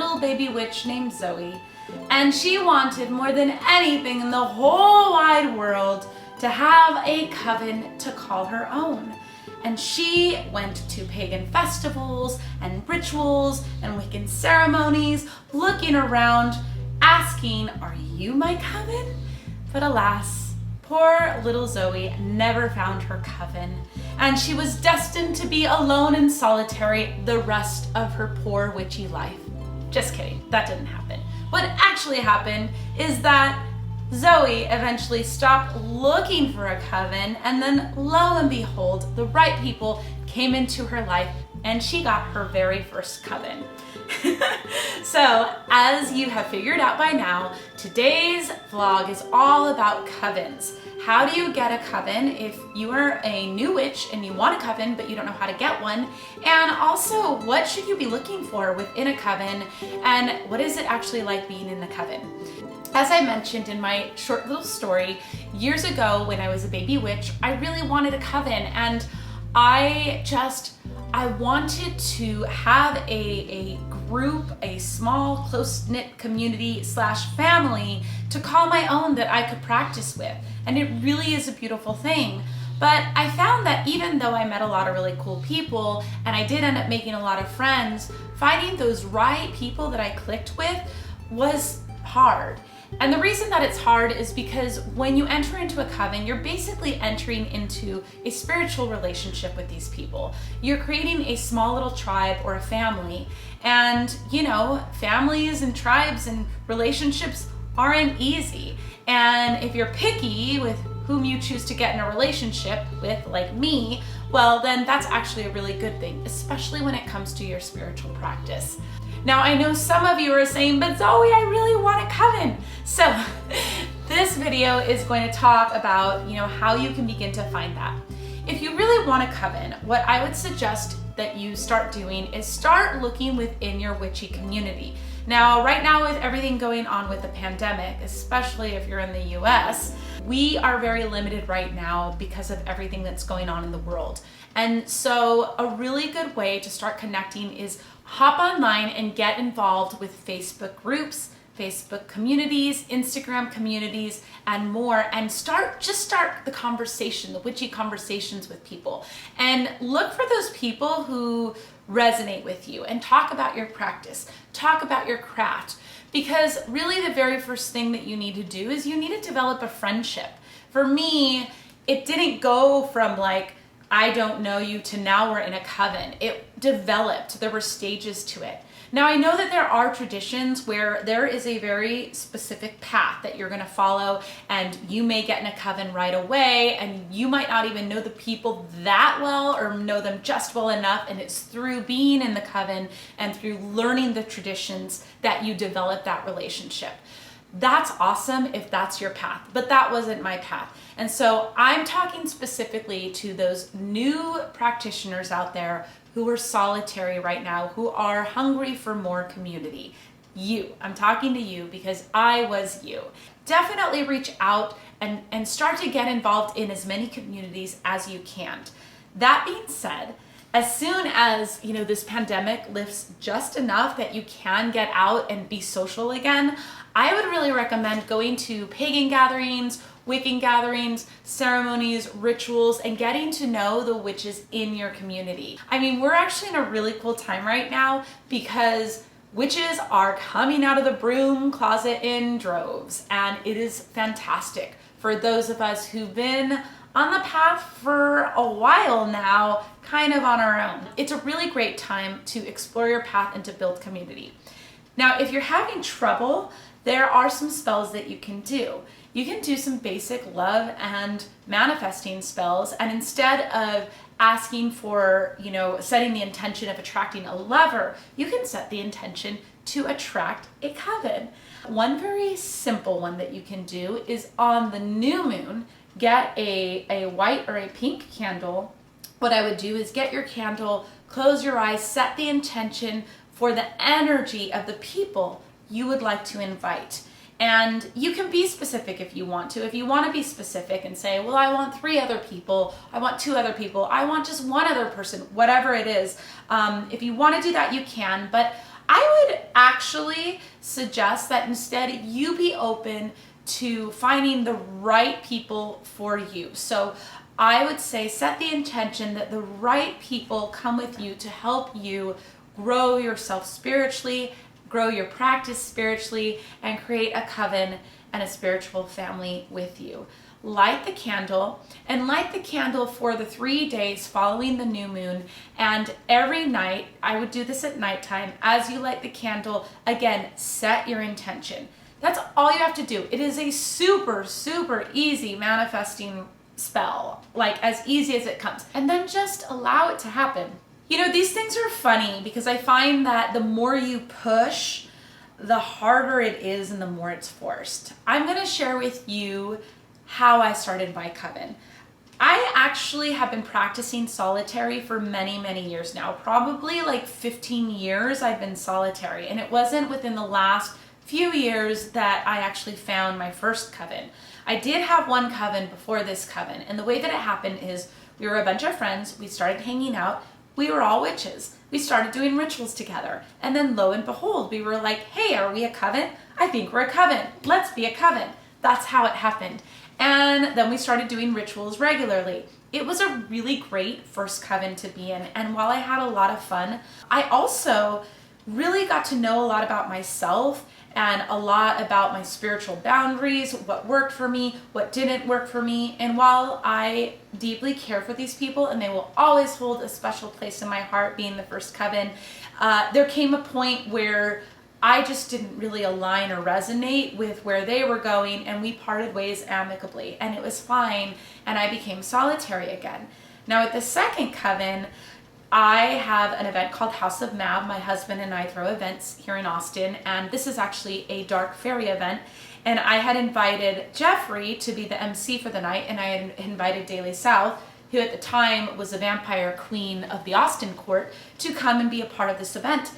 little baby witch named Zoe, and she wanted more than anything in the whole wide world to have a coven to call her own. And she went to pagan festivals and rituals and Wiccan ceremonies, looking around, asking, "Are you my coven?" But alas, poor little Zoe never found her coven, and she was destined to be alone and solitary the rest of her poor witchy life. Just kidding, that didn't happen. What actually happened is that Zoe eventually stopped looking for a coven, and then lo and behold, the right people came into her life and she got her very first coven. So, as you have figured out by now, today's vlog is all about covens. How do you get a coven if you are a new witch and you want a coven but you don't know how to get one? And also, what should you be looking for within a coven, and what is it actually like being in a coven? As I mentioned in my short little story, years ago when I was a baby witch, I really wanted a coven, and I wanted to have a group, a small, close-knit community / family to call my own that I could practice with. And it really is a beautiful thing. But I found that even though I met a lot of really cool people and I did end up making a lot of friends, finding those right people that I clicked with was hard. And the reason that it's hard is because when you enter into a coven, you're basically entering into a spiritual relationship with these people. You're creating a small little tribe or a family. And, you know, families and tribes and relationships aren't easy. And if you're picky with whom you choose to get in a relationship with, like me, well, then that's actually a really good thing, especially when it comes to your spiritual practice. Now, I know some of you are saying, "But Zoe, I really want a coven." So this video is going to talk about, how you can begin to find that. If you really want a coven, what I would suggest that you start doing is start looking within your witchy community. Now, right now with everything going on with the pandemic, especially if you're in the US, we are very limited right now because of everything that's going on in the world. And so a really good way to start connecting is hop online and get involved with Facebook groups, Facebook communities, Instagram communities, and more, and start the conversation, the witchy conversations with people. And look for those people who resonate with you and talk about your practice, talk about your craft. Because really the very first thing that you need to do is you need to develop a friendship. For me, it didn't go from like, I don't know you to now we're in a coven. It developed, there were stages to it. Now I know that there are traditions where there is a very specific path that you're gonna follow, and you may get in a coven right away, and you might not even know the people that well or know them just well enough, and it's through being in the coven and through learning the traditions that you develop that relationship. That's awesome if that's your path, but that wasn't my path. And so I'm talking specifically to those new practitioners out there who are solitary right now, who are hungry for more community. I'm talking to you because I was you. Definitely reach out and start to get involved in as many communities as you can. That being said, as soon as this pandemic lifts just enough that you can get out and be social again, I would really recommend going to pagan gatherings, Wiccan gatherings, ceremonies, rituals, and getting to know the witches in your community. I mean, we're actually in a really cool time right now because witches are coming out of the broom closet in droves, and it is fantastic for those of us who've been on the path for a while now, kind of on our own. It's a really great time to explore your path and to build community. Now, if you're having trouble, there are some spells that you can do. You can do some basic love and manifesting spells, and instead of asking for, setting the intention of attracting a lover, you can set the intention to attract a coven. One very simple one that you can do is on the new moon, get a white or a pink candle. What I would do is get your candle, close your eyes, set the intention for the energy of the people you would like to invite. And you can be specific if you want to. If you want to be specific and say, well, I want 3 other people, I want 2 other people, I want just 1 other person, whatever it is. If you want to do that, you can, but I would actually suggest that instead you be open to finding the right people for you. So I would say set the intention that the right people come with you to help you grow yourself spiritually, grow your practice spiritually, and create a coven and a spiritual family with you. Light the candle, and light the candle for the 3 days following the new moon. And every night, I would do this at nighttime, as you light the candle, again, set your intention. That's all you have to do. It is a super, super easy manifesting spell, like as easy as it comes. And then just allow it to happen. You know, these things are funny because I find that the more you push, the harder it is and the more it's forced. I'm gonna share with you how I started my coven. I actually have been practicing solitary for many, many years now. Probably like 15 years I've been solitary, and it wasn't within the last few years that I actually found my first coven. I did have one coven before this coven, and the way that it happened is we were a bunch of friends, we started hanging out, we were all witches. We started doing rituals together, and then lo and behold, we were like, hey, are we a coven? I think we're a coven. Let's be a coven. That's how it happened. And then we started doing rituals regularly. It was a really great first coven to be in, and while I had a lot of fun, I also really got to know a lot about myself and a lot about my spiritual boundaries, what worked for me, what didn't work for me. And while I deeply care for these people, and they will always hold a special place in my heart being the first coven, there came a point where I just didn't really align or resonate with where they were going, and we parted ways amicably, and it was fine, and I became solitary again. Now at the second coven, I have an event called House of Mab. My husband and I throw events here in Austin, and this is actually a dark fairy event, and I had invited Jeffrey to be the MC for the night, and I had invited Daily South, who at the time was a vampire queen of the Austin court, to come and be a part of this event.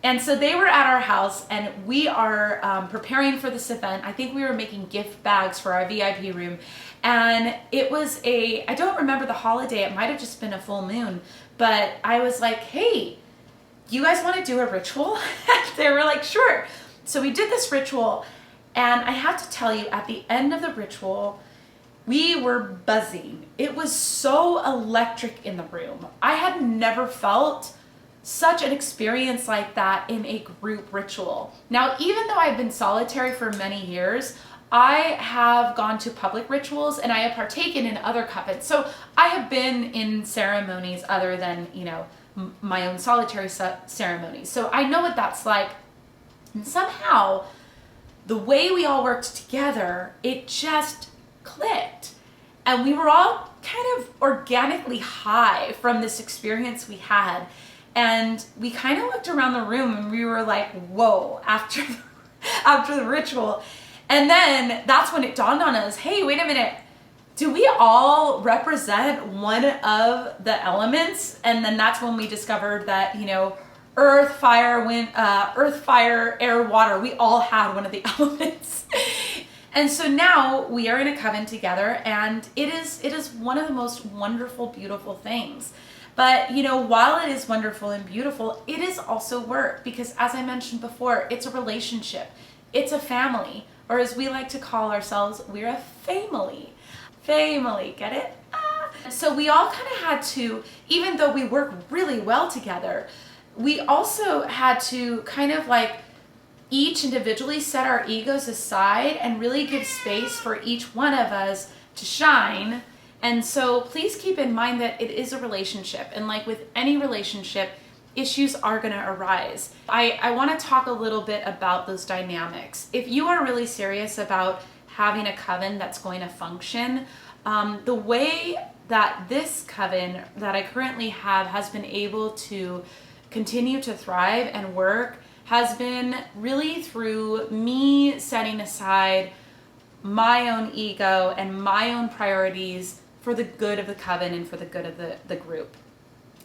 And so they were at our house, and we are preparing for this event. I think we were making gift bags for our VIP room. And it was I don't remember the holiday, it might have just been a full moon, but I was like, hey, you guys want to do a ritual? They were like, sure. So we did this ritual, and I have to tell you, at the end of the ritual, we were buzzing. It was so electric in the room. I had never felt such an experience like that in a group ritual. Now, even though I've been solitary for many years, I have gone to public rituals and I have partaken in other covens. So I have been in ceremonies other than, you know, my own solitary ceremonies. So I know what that's like. And somehow, the way we all worked together, it just clicked. And we were all kind of organically high from this experience we had. And we kind of looked around the room and we were like, whoa, after the ritual. And then that's when it dawned on us, hey, wait a minute, do we all represent one of the elements? And then that's when we discovered that, you know, earth, fire, wind, air, water, we all had one of the elements. And so now we are in a coven together, and it is one of the most wonderful, beautiful things. But, you know, while it is wonderful and beautiful, it is also work, because as I mentioned before, it's a relationship. It's a family, or as we like to call ourselves, we're a family. Family, get it? Ah. So we all kind of had to, even though we work really well together, we also had to kind of like each individually set our egos aside and really give space for each one of us to shine. And so please keep in mind that it is a relationship, and like with any relationship, issues are going to arise. I want to talk a little bit about those dynamics. If you are really serious about having a coven that's going to function, the way that this coven that I currently have has been able to continue to thrive and work has been really through me setting aside my own ego and my own priorities for the good of the coven and for the good of the group.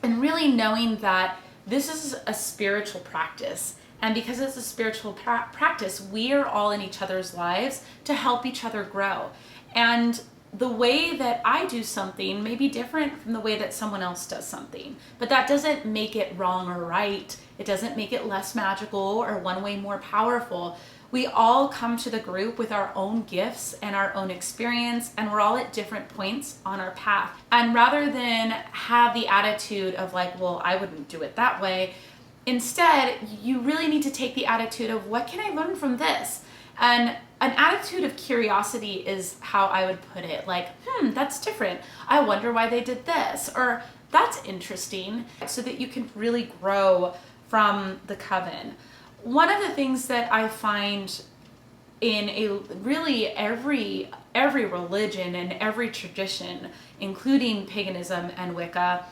And really knowing that this is a spiritual practice. And because it's a spiritual practice, we are all in each other's lives to help each other grow. And the way that I do something may be different from the way that someone else does something. But that doesn't make it wrong or right. It doesn't make it less magical or one way more powerful. We all come to the group with our own gifts and our own experience, and we're all at different points on our path. And rather than have the attitude of like, well, I wouldn't do it that way, instead, you really need to take the attitude of, what can I learn from this? And an attitude of curiosity is how I would put it. Like, that's different. I wonder why they did this. Or that's interesting, so that you can really grow from the coven. One of the things that I find in every religion and every tradition, including paganism and Wicca,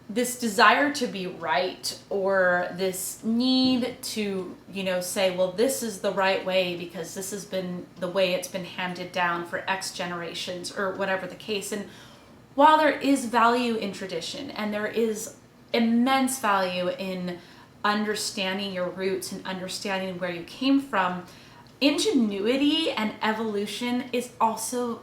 this desire to be right, or this need to, say, well, this is the right way because this has been the way it's been handed down for X generations, or whatever the case. And while there is value in tradition, and there is immense value in understanding your roots and understanding where you came from, ingenuity and evolution is also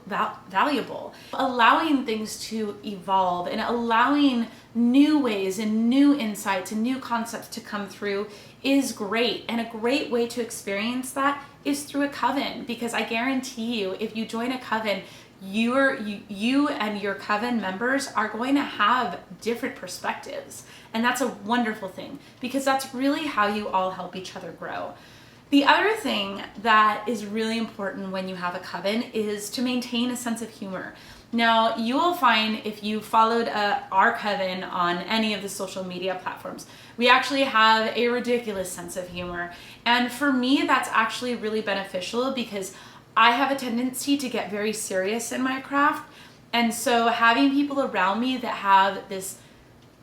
valuable. Allowing things to evolve and allowing new ways and new insights and new concepts to come through is great. And a great way to experience that is through a coven, because I guarantee you, if you join a coven, you and your coven members are going to have different perspectives. And that's a wonderful thing, because that's really how you all help each other grow. The other thing that is really important when you have a coven is to maintain a sense of humor. Now, you will find, if you followed our coven on any of the social media platforms, we actually have a ridiculous sense of humor. And for me, that's actually really beneficial, because I have a tendency to get very serious in my craft. And so having people around me that have this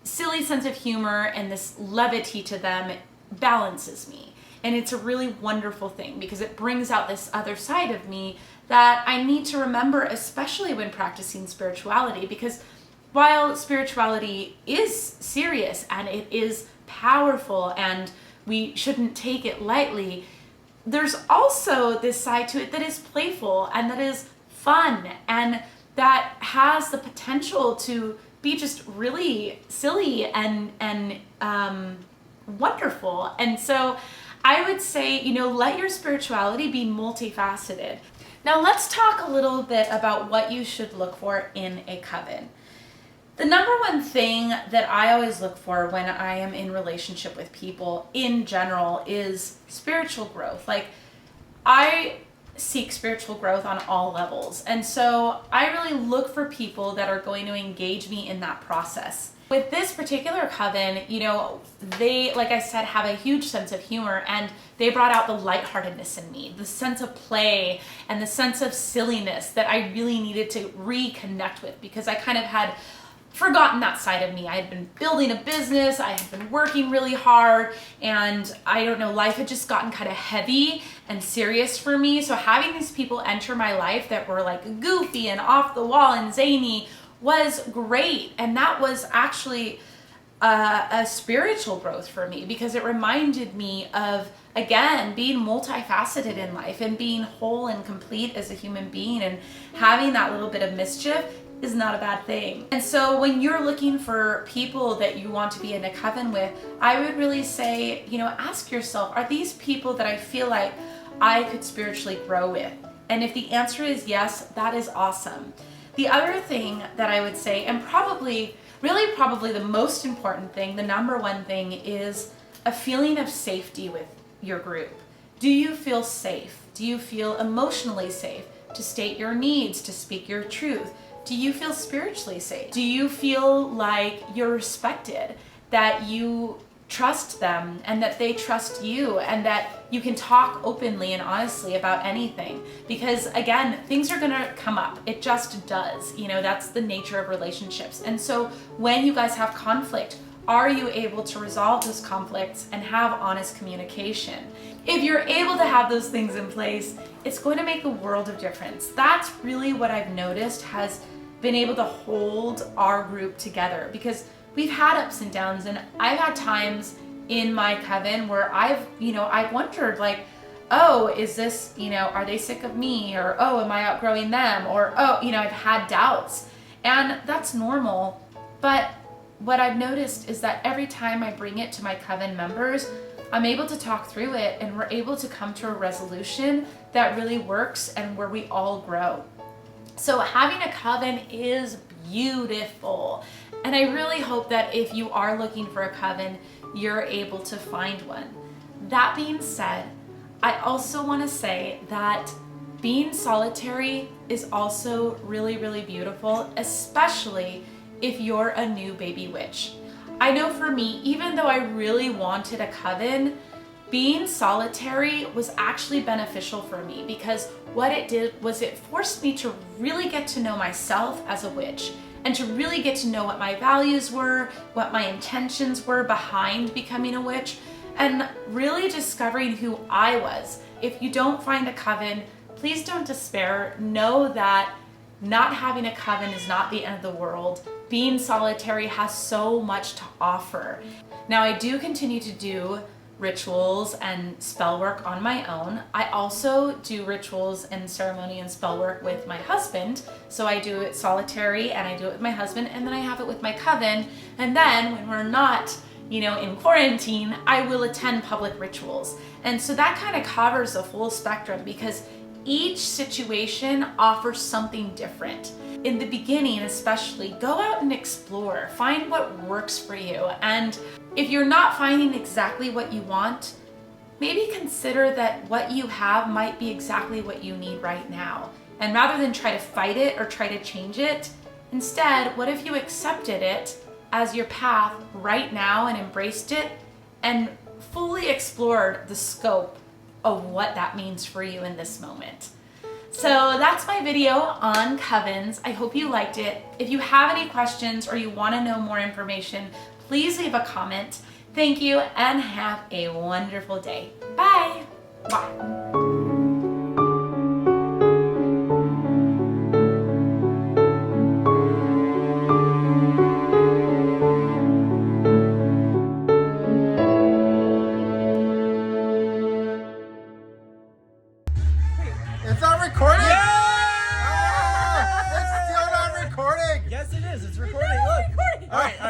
silly sense of humor and this levity to them balances me. And it's a really wonderful thing, because it brings out this other side of me that I need to remember, especially when practicing spirituality. Because while spirituality is serious and it is powerful and we shouldn't take it lightly, there's also this side to it that is playful and that is fun and that has the potential to be just really silly and wonderful. And so I would say, let your spirituality be multifaceted. Now let's talk a little bit about what you should look for in a coven. The number one thing that I always look for when I am in relationship with people in general is spiritual growth. Like, I seek spiritual growth on all levels. And so I really look for people that are going to engage me in that process. With this particular coven, they, like I said, have a huge sense of humor, and they brought out the lightheartedness in me, the sense of play and the sense of silliness that I really needed to reconnect with, because I kind of had forgotten that side of me. I had been building a business, I had been working really hard, and I don't know, life had just gotten kind of heavy and serious for me. So having these people enter my life that were like goofy and off the wall and zany was great. And that was actually a spiritual growth for me, because it reminded me of, again, being multifaceted in life and being whole and complete as a human being, and having that little bit of mischief is not a bad thing. And so when you're looking for people that you want to be in a coven with, I would really say, ask yourself, are these people that I feel like I could spiritually grow with? And if the answer is yes, that is awesome. The other thing that I would say, and probably the most important thing, the number one thing, is a feeling of safety with your group. Do you feel safe? Do you feel emotionally safe to state your needs, to speak your truth? Do you feel spiritually safe? Do you feel like you're respected, that you trust them and that they trust you, and that you can talk openly and honestly about anything? Because again, things are gonna come up. It just does. That's the nature of relationships. And so when you guys have conflict, are you able to resolve those conflicts and have honest communication? If you're able to have those things in place, it's going to make a world of difference. That's really what I've noticed has been able to hold our group together, because we've had ups and downs, and I've had times in my coven where I've wondered, like, oh, is this, are they sick of me? Or, oh, am I outgrowing them? Or, oh, I've had doubts. And that's normal. But what I've noticed is that every time I bring it to my coven members, I'm able to talk through it and we're able to come to a resolution that really works and where we all grow. So having a coven is beautiful. And I really hope that if you are looking for a coven, you're able to find one. That being said, I also want to say that being solitary is also really, really beautiful, especially if you're a new baby witch. I know for me, even though I really wanted a coven, being solitary was actually beneficial for me because what it did was it forced me to really get to know myself as a witch and to really get to know what my values were, what my intentions were behind becoming a witch, and really discovering who I was. If you don't find a coven, please don't despair. Know that not having a coven is not the end of the world. Being solitary has so much to offer. Now, I do continue to do rituals and spell work on my own. I also do rituals and ceremony and spell work with my husband. So I do it solitary and I do it with my husband, and then I have it with my coven. And then when we're not, in quarantine, I will attend public rituals. And so that kind of covers the full spectrum because each situation offers something different. In the beginning especially, go out and explore. Find what works for you. And if you're not finding exactly what you want, maybe consider that what you have might be exactly what you need right now. And rather than try to fight it or try to change it, instead, what if you accepted it as your path right now and embraced it and fully explored the scope of what that means for you in this moment. So that's my video on covens. I hope you liked it. If you have any questions or you want to know more information, please leave a comment. Thank you and have a wonderful day. Bye. Bye. It's not recording! Yeah! Ah, it's still not recording! Yes, it is. It's recording. Look. All right.